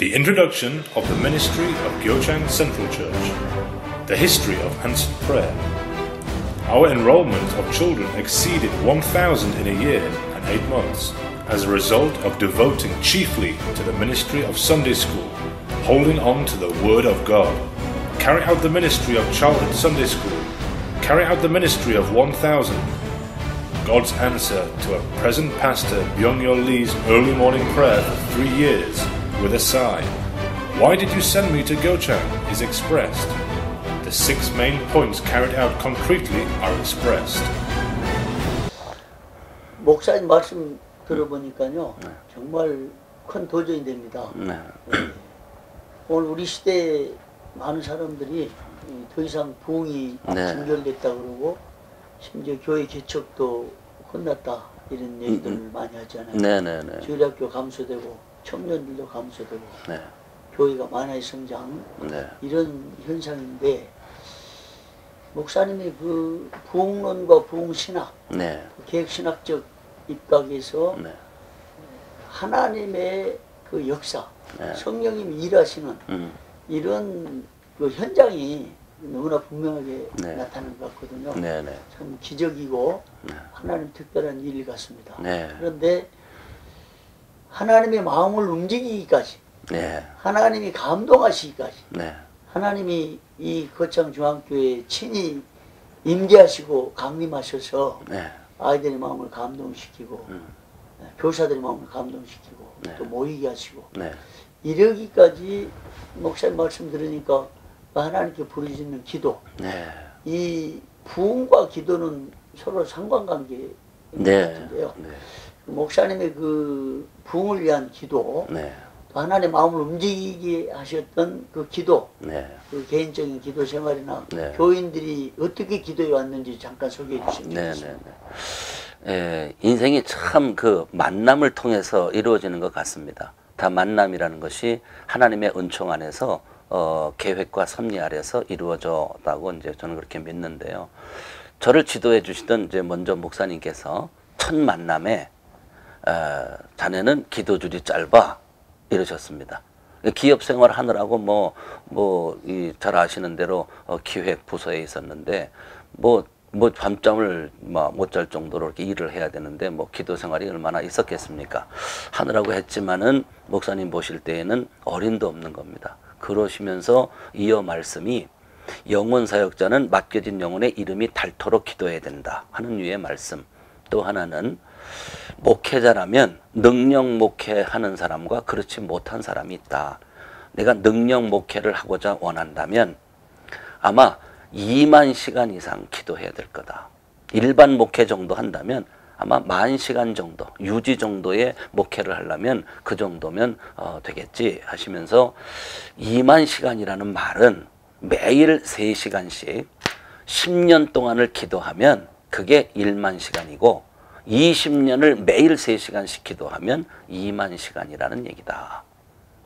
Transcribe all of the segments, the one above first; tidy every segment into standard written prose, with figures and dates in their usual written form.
The introduction of the ministry of Gyeochang Central Church. The history of Hansen prayer. Our enrollment of children exceeded 1,000 in a year and 8 months as a result of devoting chiefly to the ministry of Sunday school, holding on to the Word of God, carry out the ministry of childhood Sunday school, carry out the ministry of 1,000. God's answer to a present pastor Byung-Yeol Lee's early morning prayer for 3 years with a sigh. Why did you send me to Gyeochang is expressed. The 6 main points carried out concretely are expressed. 목사님 말씀 들어보니까요, 정말 큰 도전이 됩니다. 오늘 우리 시대에 많은 사람들이 더 이상 부흥이 진결됐다 그러고 심지어 교회 개척도 혼났다 이런 얘기들을 많이 하잖아요. 주일학교 감소되고 청년들도 감소되고 교회가 만화의 성장 이런 현상인데 목사님이 그 부흥론과 부흥신학 계획신학적 입각에서 하나님의 그 역사 성령님이 일하시는 이런 그 현장이 너무나 분명하게 나타나는 것 같거든요. 참 기적이고 하나님 특별한 일 같습니다. 그런데 하나님의 마음을 움직이기까지 하나님이 감동하시기까지 하나님이 이 거창 중앙교회에 친히 임재하시고 강림하셔서 아이들의 마음을 감동시키고 교사들의 마음을 감동시키고 또 모이게 하시고 이러기까지 목사님 말씀 들으니까 하나님께 부르짖는 기도 이 부흥과 기도는 서로 상관관계인 것 같은데요. 목사님의 그 부흥을 위한 기도 또 하나님의 마음을 움직이게 하셨던 그 기도 그 개인적인 기도 생활이나 교인들이 어떻게 기도해 왔는지 잠깐 소개해 주시면 좋겠습니다. 인생이 참 그 만남을 통해서 이루어지는 것 같습니다. 다 만남이라는 것이 하나님의 은총 안에서 계획과 섭리 아래서 이루어졌다고 이제 저는 그렇게 믿는데요. 저를 지도해 주시던 이제 먼저 목사님께서 첫 만남에 자네는 기도줄이 짧아 이러셨습니다. 기업 생활 하느라고 잘 아시는 대로 기획 부서에 있었는데 밤잠을 못 잘 정도로 이렇게 일을 해야 되는데 기도 생활이 얼마나 있었겠습니까? 하느라고 했지만은 목사님 보실 때에는 어림도 없는 겁니다. 그러시면서 이어 말씀이 영혼 사역자는 맡겨진 영혼의 이름이 닳도록 기도해야 된다 하는 유의 말씀. 또 하나는 목회자라면 능력 목회하는 사람과 그렇지 못한 사람이 있다. 내가 능력 목회를 하고자 원한다면 아마 2만 시간 이상 기도해야 될 거다. 일반 목회 정도 한다면 아마 10,000시간 정도, 유지 정도의 목회를 하려면 그 정도면 되겠지 하시면서 2만 시간이라는 말은 매일 3시간씩 10년 동안을 기도하면 그게 1만 시간이고 20년을 매일 3시간씩 기도하면 2만 시간이라는 얘기다.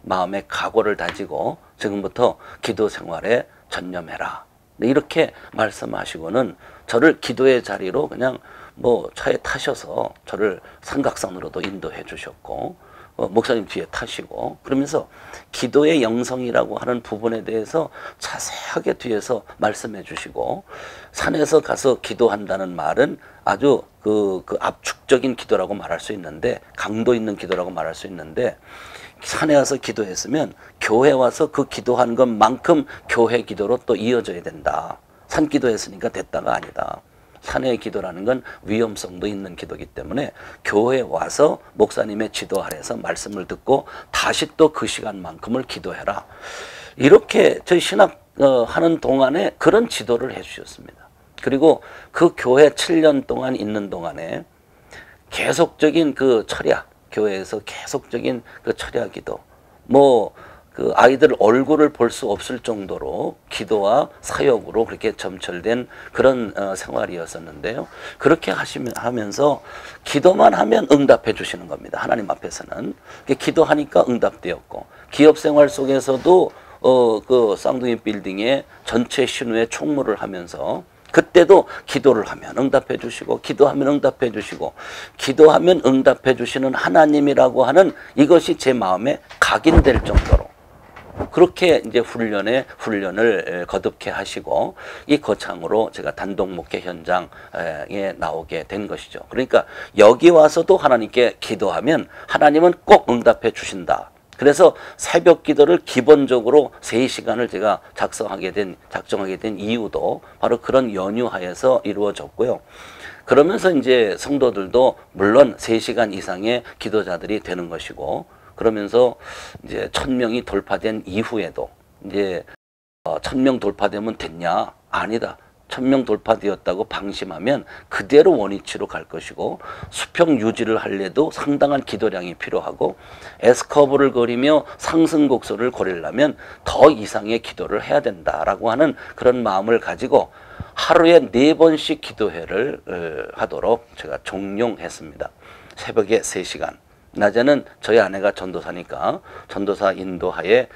마음의 각오를 다지고 지금부터 기도 생활에 전념해라. 이렇게 말씀하시고는 저를 기도의 자리로 그냥 차에 타셔서 저를 삼각산으로도 인도해 주셨고 목사님 뒤에 타시고 그러면서 기도의 영성이라고 하는 부분에 대해서 자세하게 뒤에서 말씀해 주시고 산에서 가서 기도한다는 말은 아주 그 압축적인 기도라고 말할 수 있는데 강도 있는 기도라고 말할 수 있는데 산에 와서 기도했으면 교회 와서 그 기도한 것만큼 교회 기도로 또 이어져야 된다. 산 기도했으니까 됐다가 아니다. 산의 기도라는 건 위험성도 있는 기도이기 때문에 교회에 와서 목사님의 지도 아래서 말씀을 듣고 다시 또 그 시간만큼을 기도해라. 이렇게 저희 신학 하는 동안에 그런 지도를 해 주셨습니다. 그리고 그 교회 7년 동안 있는 동안에 계속적인 그 철야, 교회에서 계속적인 그 철야 기도, 그 아이들 얼굴을 볼 수 없을 정도로 기도와 사역으로 그렇게 점철된 그런 생활이었었는데요. 그렇게 하면서 기도만 하면 응답해 주시는 겁니다. 하나님 앞에서는. 기도하니까 응답되었고 기업 생활 속에서도 그 쌍둥이 빌딩의 전체 신우에 총무를 하면서 그때도 기도를 하면 응답해 주시고 기도하면 응답해 주시고 기도하면 응답해 주시는 하나님이라고 하는 이것이 제 마음에 각인될 정도로 그렇게 이제 훈련을 거듭케 하시고 이 거창으로 제가 단독 목회 현장에 나오게 된 것이죠. 그러니까 여기 와서도 하나님께 기도하면 하나님은 꼭 응답해 주신다. 그래서 새벽 기도를 기본적으로 3시간을 제가 작정하게 된 이유도 바로 그런 연유하에서 이루어졌고요. 그러면서 이제 성도들도 물론 3시간 이상의 기도자들이 되는 것이고, 그러면서 이제 1000명이 돌파된 이후에도 이제 1000명 돌파되면 됐냐? 아니다. 1000명 돌파되었다고 방심하면 그대로 원위치로 갈 것이고, 수평 유지를 하려도 상당한 기도량이 필요하고, S커브를 그리며 상승곡선을 그리려면 더 이상의 기도를 해야 된다라고 하는 그런 마음을 가지고 하루에 4번씩 기도회를 하도록 제가 종용했습니다. 새벽에 3시간. 낮에는 저희 아내가 전도사니까 전도사 인도하에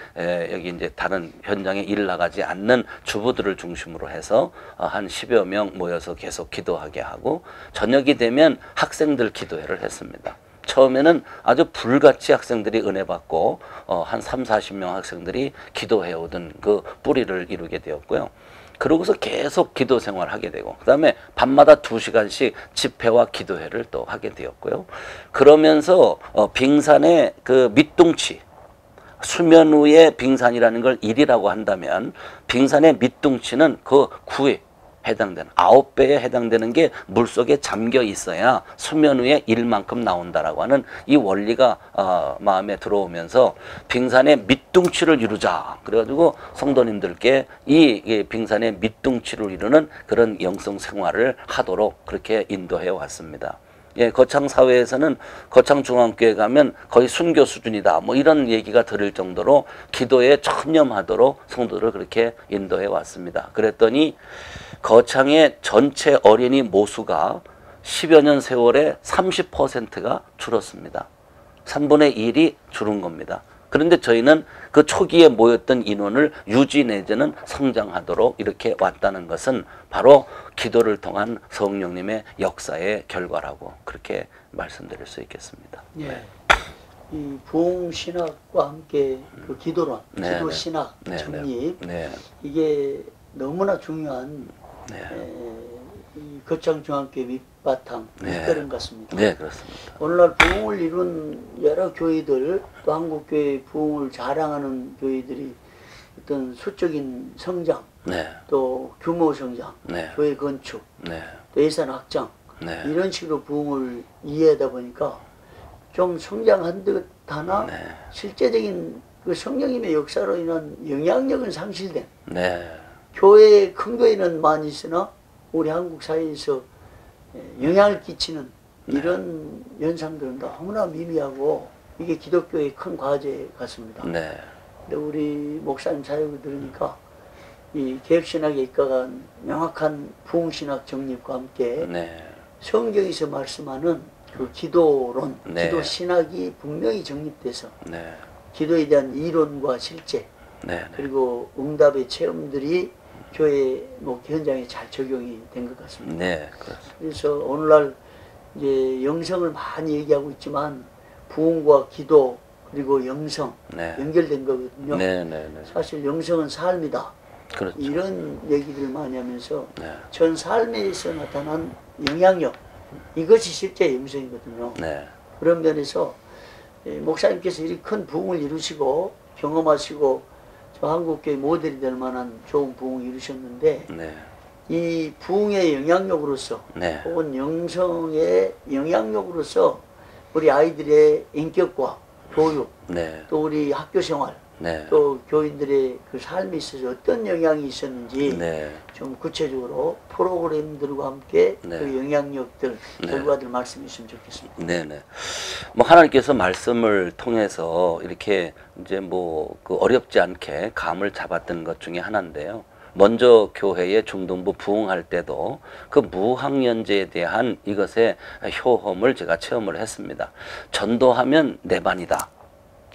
여기 이제 다른 현장에 일 나가지 않는 주부들을 중심으로 해서 한 10여 명 모여서 계속 기도하게 하고, 저녁이 되면 학생들 기도회를 했습니다. 처음에는 아주 불같이 학생들이 은혜 받고 한 30-40명 학생들이 기도해 오던 그 뿌리를 이루게 되었고요. 그러고서 계속 기도 생활을 하게 되고, 그 다음에 밤마다 2시간씩 집회와 기도회를 또 하게 되었고요. 그러면서 빙산의 그 밑둥치, 수면 위의 빙산이라는 걸 1이라고 한다면 빙산의 밑둥치는 그 9에 해당되는 9배에 해당되는 게 물속에 잠겨 있어야 수면 위에 1만큼 나온다라고 하는 이 원리가 마음에 들어오면서 빙산의 밑둥치를 이루자. 그래가지고 성도님들께 이 빙산의 밑둥치를 이루는 그런 영성 생활을 하도록 그렇게 인도해 왔습니다. 예, 거창사회에서는 거창중앙교회 가면 거의 순교 수준이다, 뭐 이런 얘기가 들을 정도로 기도에 전념하도록 성도를 그렇게 인도해 왔습니다. 그랬더니 거창의 전체 어린이 모수가 10여 년 세월에 30%가 줄었습니다. 3분의 1이 줄은 겁니다. 그런데 저희는 그 초기에 모였던 인원을 유지 내지는 성장하도록 이렇게 왔다는 것은 바로 기도를 통한 성령님의 역사의 결과라고 그렇게 말씀드릴 수 있겠습니다. 예. 이 부흥신학과 함께 그 기도론, 기도신학 정립, 이게 너무나 중요한 이 거창중앙교회 밑바탕, 밑거름 같습니다. 네, 그렇습니다. 오늘날 부흥을 이룬 여러 교회들, 또 한국교회 부흥을 자랑하는 교회들이 어떤 수적인 성장, 또 규모 성장, 교회 건축, 또 예산 확장, 이런 식으로 부흥을 이해하다 보니까 좀 성장한 듯 하나 실제적인 그 성령님의 역사로 인한 영향력은 상실된, 교회, 큰 교회는 많이 있으나 우리 한국 사회에서 영향을 끼치는 이런 현상들은 너무나 미미하고, 이게 기독교의 큰 과제 같습니다. 근데 우리 목사님 사역을 들으니까 이 개혁신학에 입각한 명확한 부흥신학 정립과 함께 성경에서 말씀하는 그 기도론, 기도신학이 분명히 정립돼서 기도에 대한 이론과 실제, 그리고 응답의 체험들이 교회 목회 현장에 잘 적용이 된 것 같습니다. 그래서 오늘날 이제 영성을 많이 얘기하고 있지만 부흥과 기도 그리고 영성 연결된 거거든요. 사실 영성은 삶이다. 그렇죠. 이런 얘기들을 많이 하면서 전 삶에서 나타난 영향력, 이것이 실제 영성이거든요. 그런 면에서 목사님께서 이렇게 큰 부흥을 이루시고 경험하시고 저 한국교회 모델이 될 만한 좋은 부흥을 이루셨는데, 이 부흥의 영향력으로서 혹은 영성의 영향력으로서 우리 아이들의 인격과 교육, 또 우리 학교생활, 또 교인들의 그 삶에 있어서 어떤 영향이 있었는지 좀 구체적으로 프로그램들과 함께 그 영향력들, 결과들 말씀해 주시면 좋겠습니다. 뭐 하나님께서 말씀을 통해서 이렇게 이제 뭐 그 어렵지 않게 감을 잡았던 것 중에 하나인데요. 먼저 교회의 중동부 부흥할 때도 그 무학년제에 대한 이것의 효험을 제가 체험을 했습니다. 전도하면 내 반이다.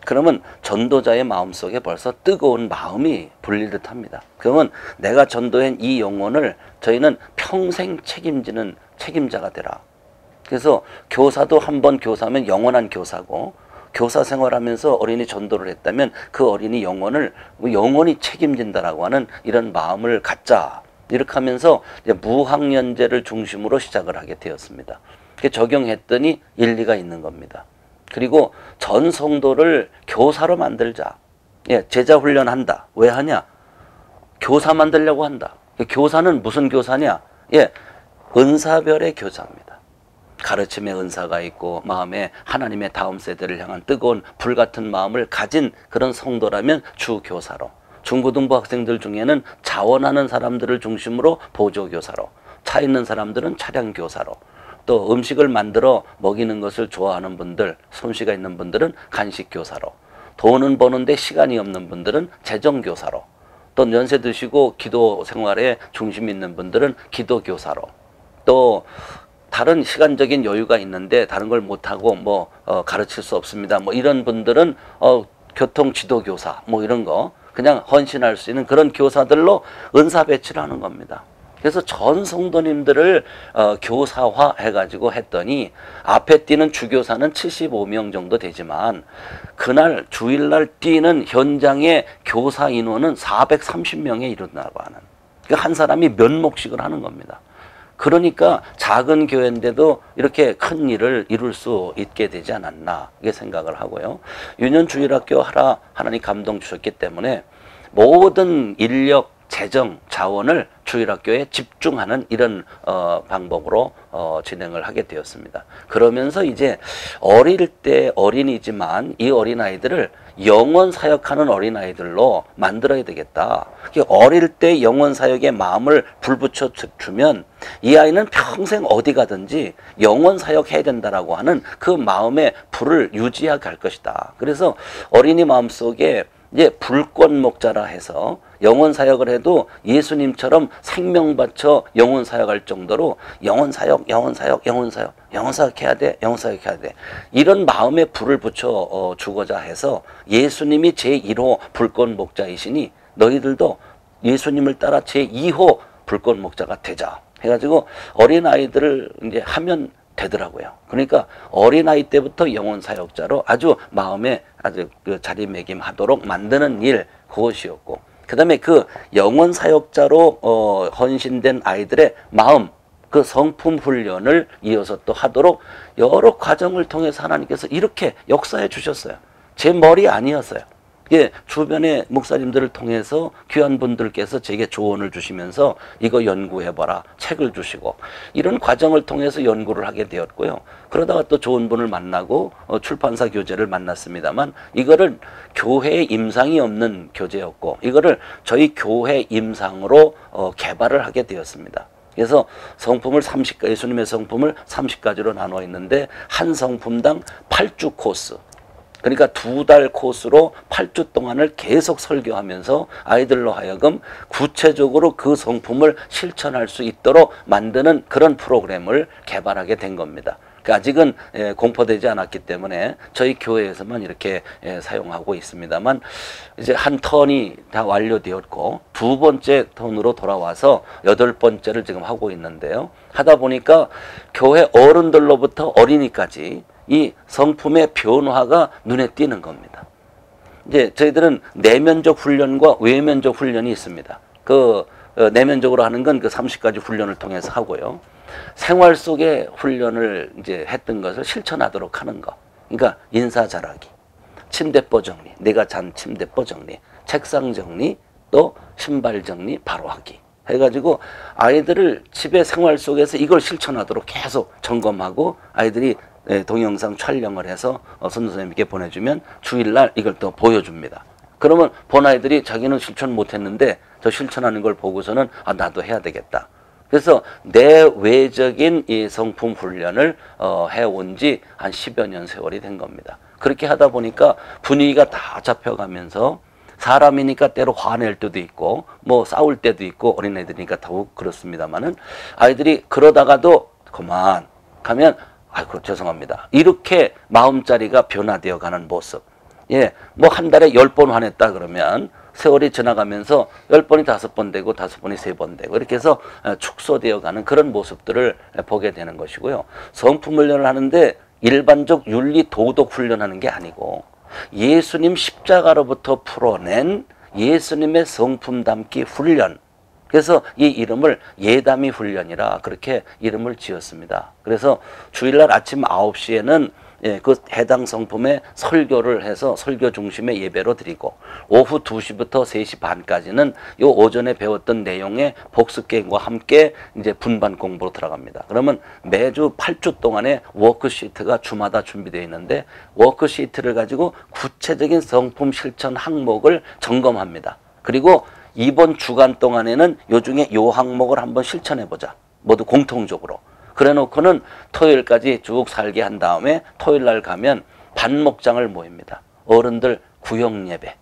그러면 전도자의 마음속에 벌써 뜨거운 마음이 불릴 듯합니다. 그러면 내가 전도한 이 영혼을 저희는 평생 책임지는 책임자가 되라. 그래서 교사도 한번 교사하면 영원한 교사고, 교사 생활하면서 어린이 전도를 했다면 그 어린이 영혼을 영원히 책임진다라고 하는 이런 마음을 갖자. 이렇게 하면서 이제 무학년제를 중심으로 시작을 하게 되었습니다. 적용했더니 일리가 있는 겁니다. 그리고 전 성도를 교사로 만들자. 예, 제자 훈련한다. 왜 하냐? 교사 만들려고 한다. 교사는 무슨 교사냐? 예, 은사별의 교사입니다. 가르침의 은사가 있고 마음에 하나님의 다음 세대를 향한 뜨거운 불같은 마음을 가진 그런 성도라면 주교사로, 중고등부 학생들 중에는 자원하는 사람들을 중심으로 보조교사로, 차 있는 사람들은 차량교사로, 또 음식을 만들어 먹이는 것을 좋아하는 분들, 솜씨가 있는 분들은 간식교사로, 돈은 버는데 시간이 없는 분들은 재정교사로, 또 연세 드시고 기도 생활에 중심 있는 분들은 기도교사로, 또 다른 시간적인 여유가 있는데 다른 걸 못하고 가르칠 수 없습니다. 이런 분들은 교통지도교사 이런 거 그냥 헌신할 수 있는 그런 교사들로 은사 배치를 하는 겁니다. 그래서 전 성도님들을 교사화 해가지고 했더니 앞에 뛰는 주교사는 75명 정도 되지만 그날 주일날 뛰는 현장의 교사 인원은 430명에 이른다고 하는, 그러니까 한 사람이 몇 몫씩을 하는 겁니다. 그러니까 작은 교회인데도 이렇게 큰 일을 이룰 수 있게 되지 않았나 이게 생각을 하고요. 유년주일학교 하라 하나님 감동 주셨기 때문에 모든 인력, 재정, 자원을 주일학교에 집중하는 이런 방법으로 진행을 하게 되었습니다. 그러면서 이제 어릴 때 어린이지만 이 어린아이들을 영원 사역하는 어린아이들로 만들어야 되겠다. 어릴 때 영원 사역의 마음을 불붙여 주면 이 아이는 평생 어디 가든지 영원 사역해야 된다라고 하는 그 마음의 불을 유지하게 갈 것이다. 그래서 어린이 마음속에 이제 불꽃 목자라 해서 영원 사역을 해도 예수님처럼 생명 바쳐 영원 사역할 정도로 영원 사역해야 돼. 이런 마음에 불을 붙여 주고자 해서 예수님이 제1호 불꽃 목자이시니 너희들도 예수님을 따라 제2호 불꽃 목자가 되자 해가지고 어린아이들을 이제 하면 되더라고요. 그러니까 어린아이 때부터 영혼 사역자로 아주 마음에 아주 그 자리매김하도록 만드는 일, 그것이었고, 그 다음에 그 영혼 사역자로 헌신된 아이들의 마음, 그 성품 훈련을 이어서 또 하도록 여러 과정을 통해서 하나님께서 이렇게 역사해 주셨어요. 제 머리 아니었어요. 예, 주변의 목사님들을 통해서 귀한 분들께서 제게 조언을 주시면서 이거 연구해봐라 책을 주시고 이런 과정을 통해서 연구를 하게 되었고요. 그러다가 또 좋은 분을 만나고 출판사 교재를 만났습니다만 이거를 교회에 임상이 없는 교재였고 이거를 저희 교회 임상으로 개발을 하게 되었습니다. 그래서 성품을 30가지, 예수님의 성품을 30가지로 나눠 있는데 한 성품당 8주 코스, 그러니까 2달 코스로 8주 동안을 계속 설교하면서 아이들로 하여금 구체적으로 그 성품을 실천할 수 있도록 만드는 그런 프로그램을 개발하게 된 겁니다. 아직은 공포되지 않았기 때문에 저희 교회에서만 이렇게 사용하고 있습니다만 이제 한 턴이 다 완료되었고 두 번째 턴으로 돌아와서 8번째를 지금 하고 있는데요. 하다 보니까 교회 어른들로부터 어린이까지 이 성품의 변화가 눈에 띄는 겁니다. 이제 저희들은 내면적 훈련과 외면적 훈련이 있습니다. 그 내면적으로 하는 건 그 30가지 훈련을 통해서 하고요. 생활 속의 훈련을 이제 했던 것을 실천하도록 하는 거. 그러니까 인사 잘하기, 침대뽀 정리, 내가 잔 침대뽀 정리, 책상 정리, 또 신발 정리 바로 하기. 해가지고 아이들을 집의 생활 속에서 이걸 실천하도록 계속 점검하고 아이들이 동영상 촬영을 해서 선생님께 보내주면 주일날 이걸 또 보여줍니다. 그러면 본 아이들이 자기는 실천 못했는데 저 실천하는 걸 보고서는 나도 해야 되겠다. 그래서 내외적인 이 성품 훈련을 해온 지 한 10여 년 세월이 된 겁니다. 그렇게 하다 보니까 분위기가 다 잡혀가면서 사람이니까 때로 화낼 때도 있고 뭐 싸울 때도 있고 어린애들이니까 더욱 그렇습니다만은 아이들이 그러다가도 그만 가면 아이고 죄송합니다. 이렇게 마음자리가 변화되어 가는 모습. 예, 뭐 한 달에 10번 화냈다 그러면 세월이 지나가면서 10번이 5번 되고 5번이 3번 되고 이렇게 해서 축소되어 가는 그런 모습들을 보게 되는 것이고요. 성품 훈련을 하는데 일반적 윤리 도덕 훈련하는 게 아니고 예수님 십자가로부터 풀어낸 예수님의 성품 담기 훈련. 그래서 이 이름을 예담이 훈련이라 그렇게 이름을 지었습니다. 그래서 주일날 아침 9시에는 그 해당 성품의 설교를 해서 설교 중심의 예배로 드리고 오후 2시부터 3시 반까지는 요 오전에 배웠던 내용의 복습 게임과 함께 이제 분반 공부로 들어갑니다. 그러면 매주 8주 동안의 워크시트가 주마다 준비되어 있는데 워크시트를 가지고 구체적인 성품 실천 항목을 점검합니다. 그리고 이번 주간 동안에는 요 중에 요 항목을 한번 실천해 보자. 모두 공통적으로. 그래 놓고는 토요일까지 쭉 살게 한 다음에 토요일 날 가면 반목장을 모입니다. 어른들 구역 예배.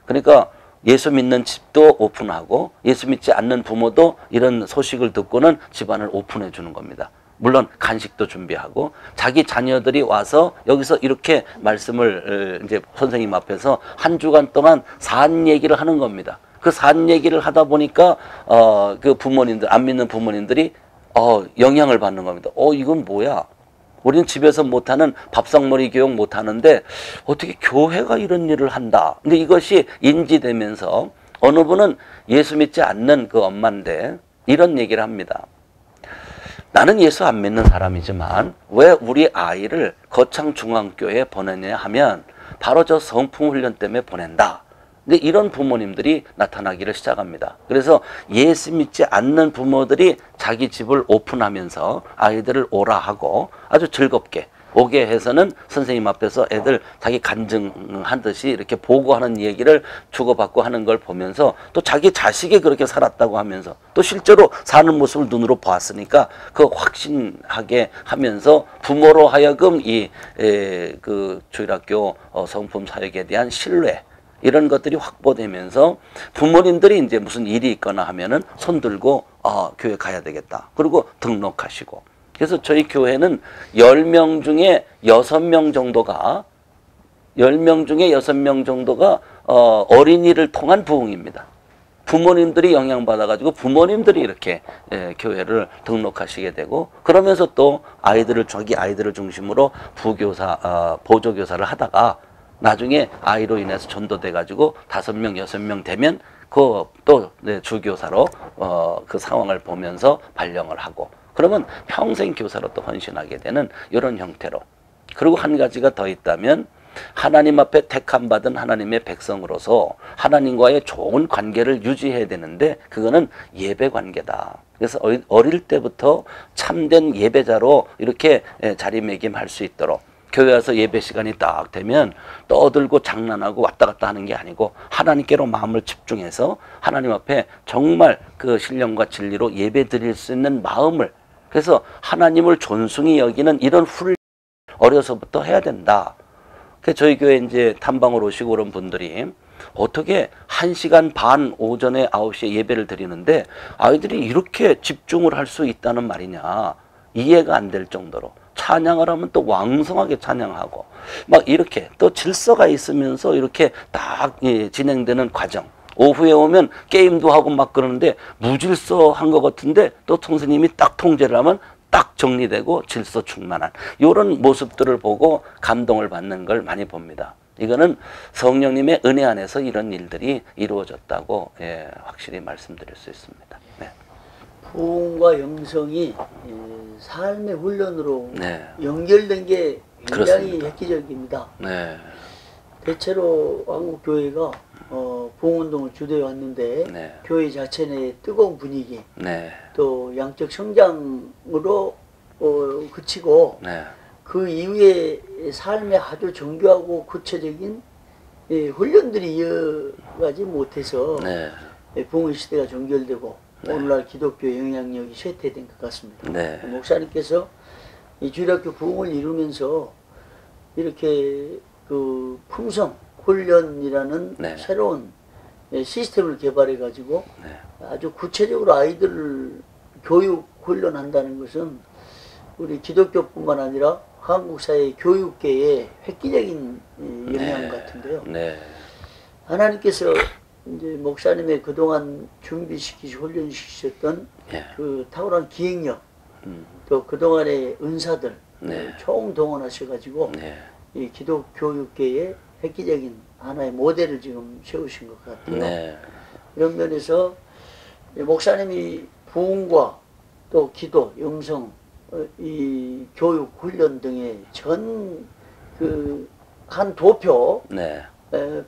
그러니까 예수 믿는 집도 오픈하고 예수 믿지 않는 부모도 이런 소식을 듣고는 집안을 오픈해 주는 겁니다. 물론 간식도 준비하고 자기 자녀들이 와서 여기서 이렇게 말씀을 이제 선생님 앞에서 한 주간 동안 산 얘기를 하는 겁니다. 그 산 얘기를 하다 보니까 그 부모님들 안 믿는 부모님들이 영향을 받는 겁니다. 이건 뭐야? 우리는 집에서 못하는 밥상머리 교육 못하는데 어떻게 교회가 이런 일을 한다. 근데 이것이 인지되면서 어느 분은 예수 믿지 않는 그 엄마인데 이런 얘기를 합니다. 나는 예수 안 믿는 사람이지만 왜 우리 아이를 거창중앙교회에 보내냐 하면 바로 저 성품 훈련 때문에 보낸다. 근데 이런 부모님들이 나타나기를 시작합니다. 그래서 예수 믿지 않는 부모들이 자기 집을 오픈하면서 아이들을 오라 하고 아주 즐겁게 오게 해서는 선생님 앞에서 애들 자기 간증하듯이 이렇게 보고하는 얘기를 주고받고 하는 걸 보면서 또 자기 자식이 그렇게 살았다고 하면서 또 실제로 사는 모습을 눈으로 보았으니까 그 확신하게 하면서 부모로 하여금 그 주일학교 성품 사역에 대한 신뢰 이런 것들이 확보되면서 부모님들이 이제 무슨 일이 있거나 하면은 손 들고 교회 가야 되겠다. 그리고 등록하시고. 그래서 저희 교회는 10명 중에 6명 정도가 10명 중에 6명 정도가 어린이를 통한 부흥입니다. 부모님들이 영향받아가지고 부모님들이 이렇게 교회를 등록하시게 되고 그러면서 또 자기 아이들을 중심으로 부교사, 보조교사를 하다가 나중에 아이로 인해서 전도돼가지고 5명, 6명 되면 또 주교사로 그 상황을 보면서 발령을 하고 그러면 평생 교사로 또 헌신하게 되는 이런 형태로. 그리고 한 가지가 더 있다면 하나님 앞에 택함받은 하나님의 백성으로서 하나님과의 좋은 관계를 유지해야 되는데 그거는 예배 관계다. 그래서 어릴 때부터 참된 예배자로 이렇게 자리매김할 수 있도록 교회 와서 예배 시간이 딱 되면 떠들고 장난하고 왔다 갔다 하는 게 아니고 하나님께로 마음을 집중해서 하나님 앞에 정말 그 신령과 진리로 예배 드릴 수 있는 마음을 그래서 하나님을 존중히 여기는 이런 훈련 어려서부터 해야 된다. 그래서 저희 교회 이제 탐방을 오시고 그런 분들이 어떻게 1시간 반 오전에 9시에 예배를 드리는데 아이들이 이렇게 집중을 할 수 있다는 말이냐 이해가 안 될 정도로 찬양을 하면 또 왕성하게 찬양하고 막 이렇게 또 질서가 있으면서 이렇게 딱 진행되는 과정. 오후에 오면 게임도 하고 막 그러는데 무질서한 것 같은데 또 선생님이 딱 통제를 하면 딱 정리되고 질서 충만한 이런 모습들을 보고 감동을 받는 걸 많이 봅니다. 이거는 성령님의 은혜 안에서 이런 일들이 이루어졌다고 확실히 말씀드릴 수 있습니다. 네. 부흥과 영성이 삶의 훈련으로 연결된 게 굉장히 그렇습니다. 획기적입니다. 네. 대체로 한국 교회가 부흥운동을 주도해 왔는데 교회 자체 내 뜨거운 분위기 또 양적 성장으로 그치고 그 이후에 삶에 아주 정교하고 구체적인 훈련들이 이어가지 못해서 부흥의 시대가 종결되고 오늘날 기독교의 영향력이 쇠퇴된 것 같습니다. 목사님께서 이 주일학교 부흥을 이루면서 이렇게 그 품성 훈련이라는 새로운 시스템을 개발해 가지고 아주 구체적으로 아이들을 교육 훈련한다는 것은 우리 기독교뿐만 아니라 한국 사회 교육계에 획기적인 영향 같은데요. 네. 하나님께서 이제 목사님의 그동안 준비시키시고 훈련시키셨던 그 탁월한 기획력, 또 그동안의 은사들 총동원하셔가지고 이 기독 교육계에 획기적인 하나의 모델을 지금 세우신 것 같아요. 이런 면에서 목사님이 부흥과 또 기도, 영성, 이 교육, 훈련 등의 전 한 도표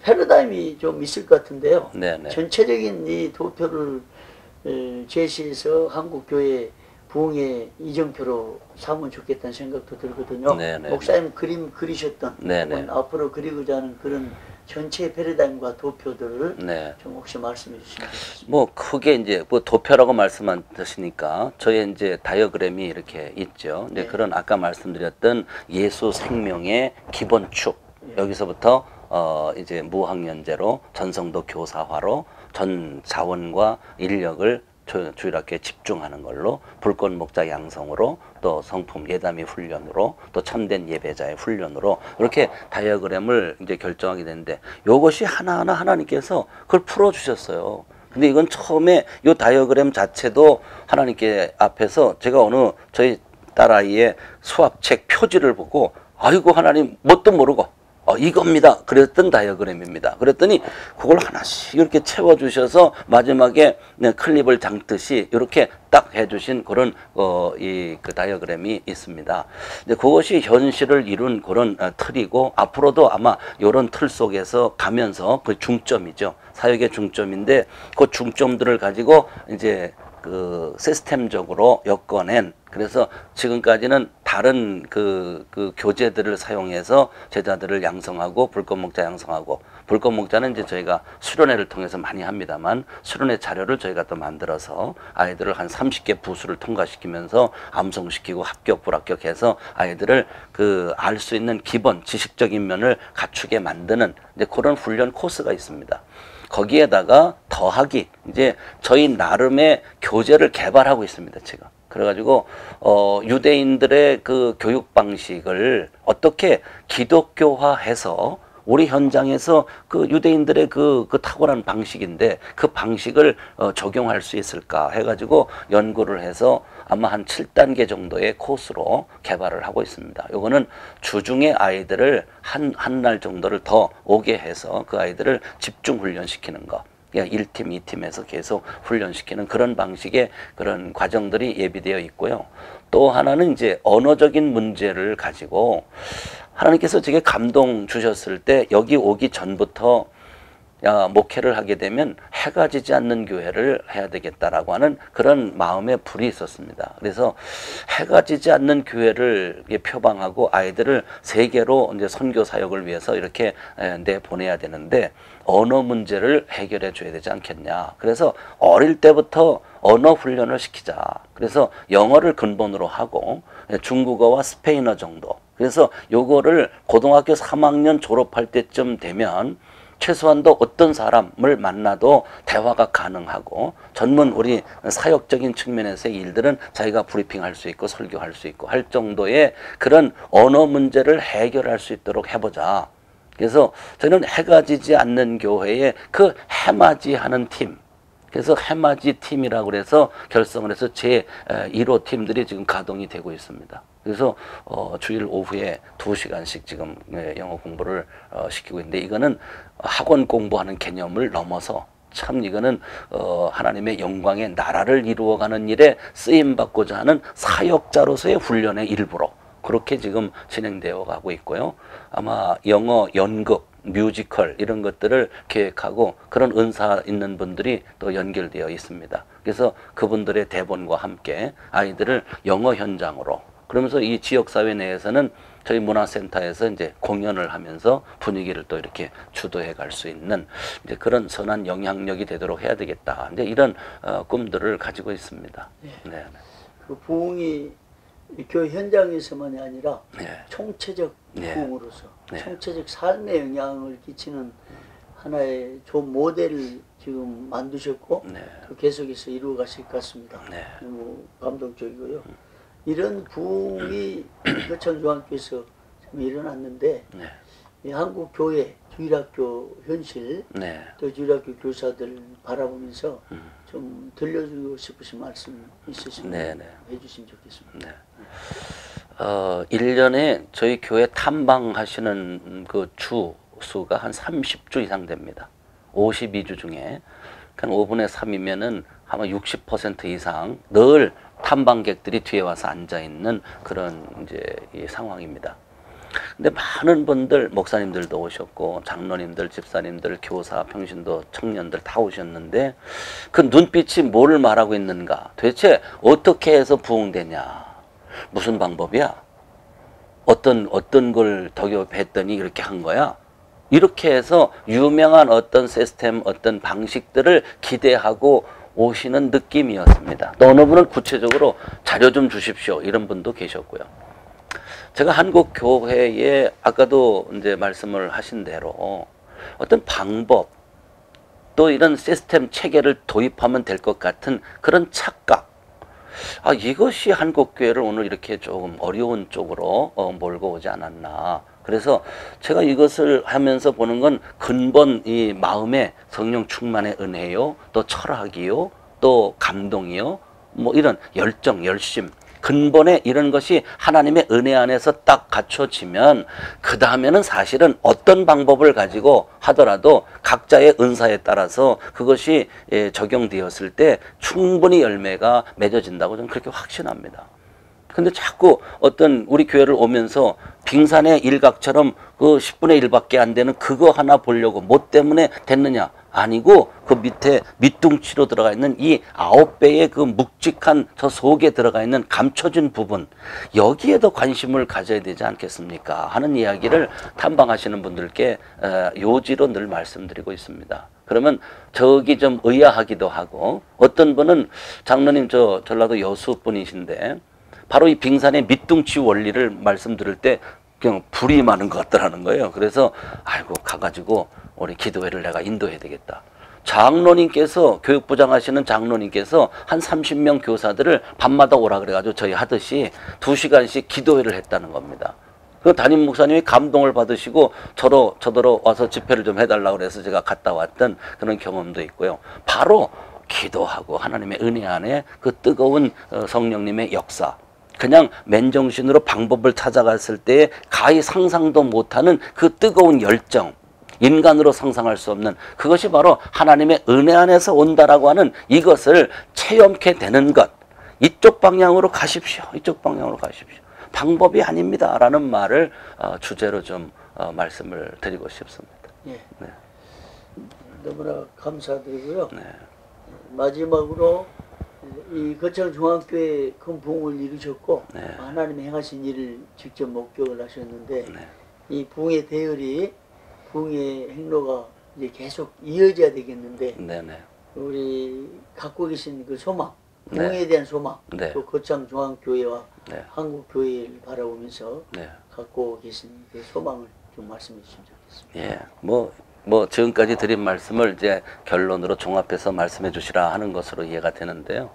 패러다임이 좀 있을 것 같은데요. 전체적인 이 도표를 제시해서 한국 교회 부흥의 이정표로 삼으면 좋겠다는 생각도 들거든요. 목사님 그림 그리셨던 앞으로 그리고자 하는 그런 전체 패러다임과 도표들을 좀 혹시 말씀해 주시면 좋겠습니다. 뭐 크게 이제 뭐 도표라고 말씀하시니까 저의 이제 다이어그램이 이렇게 있죠. 이제 그런 아까 말씀드렸던 예수 생명의 기본축 여기서부터 이제 무학년제로 전성도 교사화로 전 자원과 인력을 주일학교에 집중하는 걸로 불꽃 목자 양성으로 또 성품 예담이 훈련으로 또 참된 예배자의 훈련으로 이렇게 다이어그램을 이제 결정하게 되는데 이것이 하나하나 하나님께서 그걸 풀어주셨어요. 근데 이건 처음에 이 다이어그램 자체도 하나님께 앞에서 제가 어느 저희 딸아이의 수학책 표지를 보고 아이고 하나님 뭣도 모르고 이겁니다. 그랬던 다이어그램입니다. 그랬더니 그걸 하나씩 이렇게 채워주셔서 마지막에 클립을 장듯이 이렇게 딱 해주신 그런 그 다이어그램이 있습니다. 근데 그것이 현실을 이룬 그런 틀이고 앞으로도 아마 이런 틀 속에서 가면서 그 중점이죠. 사역의 중점인데 그 중점들을 가지고 이제 그 시스템적으로 엮어낸 그래서 지금까지는 다른 그 교재들을 사용해서 제자들을 양성하고 불꽃 목자 양성하고 불꽃 목자는 이제 저희가 수련회를 통해서 많이 합니다만 수련회 자료를 저희가 또 만들어서 아이들을 한 30개 부수를 통과시키면서 암송시키고 합격 불합격해서 아이들을 그 알 수 있는 기본 지식적인 면을 갖추게 만드는 이제 그런 훈련 코스가 있습니다. 거기에다가 더하기 이제 저희 나름의 교재를 개발하고 있습니다. 지금. 그래가지고 유대인들의 그 교육 방식을 어떻게 기독교화해서 우리 현장에서 그 유대인들의 그 탁월한 방식인데 그 방식을 적용할 수 있을까 해가지고 연구를 해서 아마 한 7단계 정도의 코스로 개발을 하고 있습니다. 요거는 주중에 아이들을 한 날 정도를 더 오게 해서 그 아이들을 집중 훈련시키는 거. 1팀, 2팀에서 계속 훈련시키는 그런 방식의 그런 과정들이 예비되어 있고요. 또 하나는 이제 언어적인 문제를 가지고 하나님께서 제게 감동 주셨을 때 여기 오기 전부터 목회를 하게 되면 해가 지지 않는 교회를 해야 되겠다라고 하는 그런 마음의 불이 있었습니다. 그래서 해가 지지 않는 교회를 표방하고 아이들을 세계로 이제 선교 사역을 위해서 이렇게 내보내야 되는데 언어 문제를 해결해 줘야 되지 않겠냐. 그래서 어릴 때부터 언어 훈련을 시키자. 그래서 영어를 근본으로 하고 중국어와 스페인어 정도. 그래서 요거를 고등학교 3학년 졸업할 때쯤 되면 최소한도 어떤 사람을 만나도 대화가 가능하고 전문 우리 사역적인 측면에서의 일들은 자기가 브리핑할 수 있고 설교할 수 있고 할 정도의 그런 언어 문제를 해결할 수 있도록 해보자. 그래서 저는 해가 지지 않는 교회에 그 해맞이하는 팀 그래서 해맞이 팀이라고 그래서 결성을 해서 제 1호 팀들이 지금 가동이 되고 있습니다. 그래서 주일 오후에 2시간씩 지금 영어 공부를 시키고 있는데 이거는 학원 공부하는 개념을 넘어서 참 이거는 하나님의 영광의 나라를 이루어가는 일에 쓰임받고자 하는 사역자로서의 훈련의 일부로 그렇게 지금 진행되어 가고 있고요. 아마 영어 연극 뮤지컬 이런 것들을 계획하고 그런 은사 있는 분들이 또 연결되어 있습니다. 그래서 그분들의 대본과 함께 아이들을 영어 현장으로 그러면서 이 지역사회 내에서는 저희 문화센터에서 이제 공연을 하면서 분위기를 또 이렇게 주도해 갈 수 있는 이제 그런 선한 영향력이 되도록 해야 되겠다. 이제 이런 꿈들을 가지고 있습니다. 네. 그 부흥이 교회 현장에서만이 아니라 총체적 부흥으로서 총체적 삶에 영향을 끼치는 하나의 좋은 모델을 지금 만드셨고 또 계속해서 이루어 가실 것 같습니다. 너무 감동적이고요. 이런 부흥이 거창중앙교에서 일어났는데 네. 이 한국 교회 주일학교 현실 네. 또 주일학교 교사들 바라보면서 좀 들려주고 싶으신 말씀 있으시면 네, 네. 해주시면 좋겠습니다. 네. 1년에 저희 교회 탐방하시는 그 주 수가 한 30주 이상 됩니다. 52주 중에 한 5분의 3이면은 아마 60% 이상 늘 탐방객들이 뒤에 와서 앉아 있는 그런 이제 이 상황입니다. 근데 많은 분들, 목사님들도 오셨고, 장로님들, 집사님들, 교사, 평신도, 청년들 다 오셨는데, 그 눈빛이 뭐를 말하고 있는가? 도대체 어떻게 해서 부흥되냐? 무슨 방법이야? 어떤 걸 덕역했더니 이렇게 한 거야? 이렇게 해서 유명한 어떤 시스템, 어떤 방식들을 기대하고 오시는 느낌이었습니다. 또 어느 분은 구체적으로 자료 좀 주십시오. 이런 분도 계셨고요. 제가 한국 교회에 아까도 이제 말씀을 하신 대로 어떤 방법 또 이런 시스템 체계를 도입하면 될 것 같은 그런 착각. 이것이 한국 교회를 오늘 이렇게 조금 어려운 쪽으로 몰고 오지 않았나. 그래서 제가 이것을 하면서 보는 건 근본 이 마음의 성령 충만의 은혜요, 또 철학이요, 또 감동이요, 뭐 이런 열정, 열심. 근본에 이런 것이 하나님의 은혜 안에서 딱 갖춰지면 그 다음에는 사실은 어떤 방법을 가지고 하더라도 각자의 은사에 따라서 그것이 적용되었을 때 충분히 열매가 맺어진다고 저는 그렇게 확신합니다. 근데 자꾸 어떤 우리 교회를 오면서 빙산의 일각처럼 그 10분의 1밖에 안 되는 그거 하나 보려고 뭐 때문에 됐느냐? 아니고 그 밑에 밑둥치로 들어가 있는 이 9배의 그 묵직한 저 속에 들어가 있는 감춰진 부분, 여기에도 관심을 가져야 되지 않겠습니까? 하는 이야기를 탐방하시는 분들께 요지로 늘 말씀드리고 있습니다. 그러면 저기 좀 의아하기도 하고, 어떤 분은 장로님 저 전라도 여수 분이신데 바로 이 빙산의 밑둥치 원리를 말씀드릴 때 그냥 불이 많은 것 같더라는 거예요. 그래서 아이고 가가지고 우리 기도회를 내가 인도해야 되겠다. 장로님께서, 교육부장 하시는 장로님께서 한 30명 교사들을 밤마다 오라 그래가지고 저희 하듯이 2시간씩 기도회를 했다는 겁니다. 그 담임 목사님이 감동을 받으시고 저더러 와서 집회를 좀 해달라고 그래서 제가 갔다 왔던 그런 경험도 있고요. 바로 기도하고 하나님의 은혜 안에 그 뜨거운 성령님의 역사, 그냥 맨정신으로 방법을 찾아갔을 때에 가히 상상도 못하는 그 뜨거운 열정, 인간으로 상상할 수 없는 그것이 바로 하나님의 은혜 안에서 온다라고 하는 이것을 체험케 되는 것. 이쪽 방향으로 가십시오. 이쪽 방향으로 가십시오. 방법이 아닙니다. 라는 말을 주제로 좀 말씀을 드리고 싶습니다. 예. 네. 너무나 감사드리고요. 네. 마지막으로 이 거창중앙교회 큰 부흥을 이루셨고, 네. 하나님이 행하신 일을 직접 목격을 하셨는데, 네. 이 부흥의 대열이, 부흥의 행로가 이제 계속 이어져야 되겠는데, 네네. 우리 갖고 계신 그 소망, 네. 부흥에 대한 소망, 네. 또 거창중앙교회와 네. 한국교회를 바라보면서 네. 갖고 계신 그 소망을 좀 말씀해 주시면 좋겠습니다. 예, 뭐 지금까지 드린 말씀을 이제 결론으로 종합해서 말씀해 주시라 하는 것으로 이해가 되는데요.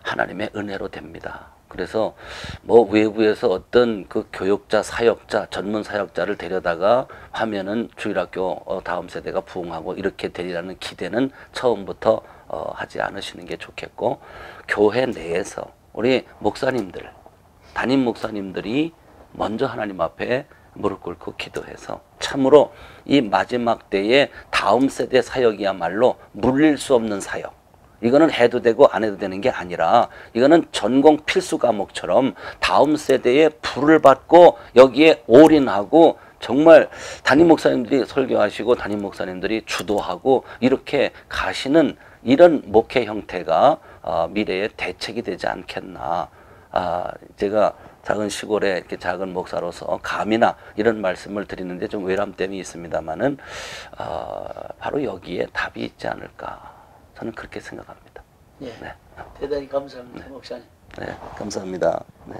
하나님의 은혜로 됩니다. 그래서 뭐 외부에서 어떤 그 교육자, 사역자, 전문 사역자를 데려다가 하면은 주일학교 다음 세대가 부흥하고 이렇게 되리라는 기대는 처음부터 하지 않으시는 게 좋겠고, 교회 내에서 우리 목사님들, 담임 목사님들이 먼저 하나님 앞에 무릎 꿇고 기도해서 참으로 이 마지막 때에 다음 세대 사역이야말로 물릴 수 없는 사역. 이거는 해도 되고 안 해도 되는 게 아니라 이거는 전공 필수 과목처럼 다음 세대에 불을 받고 여기에 올인하고 정말 담임 목사님들이 설교하시고 담임 목사님들이 주도하고 이렇게 가시는 이런 목회 형태가 미래의 대책이 되지 않겠나. 제가 작은 시골에 이렇게 작은 목사로서 감이나 이런 말씀을 드리는데 좀 외람됨이 있습니다만은 바로 여기에 답이 있지 않을까, 저는 그렇게 생각합니다. 예, 네. 대단히 감사합니다, 목사님. 네, 감사합니다. 네.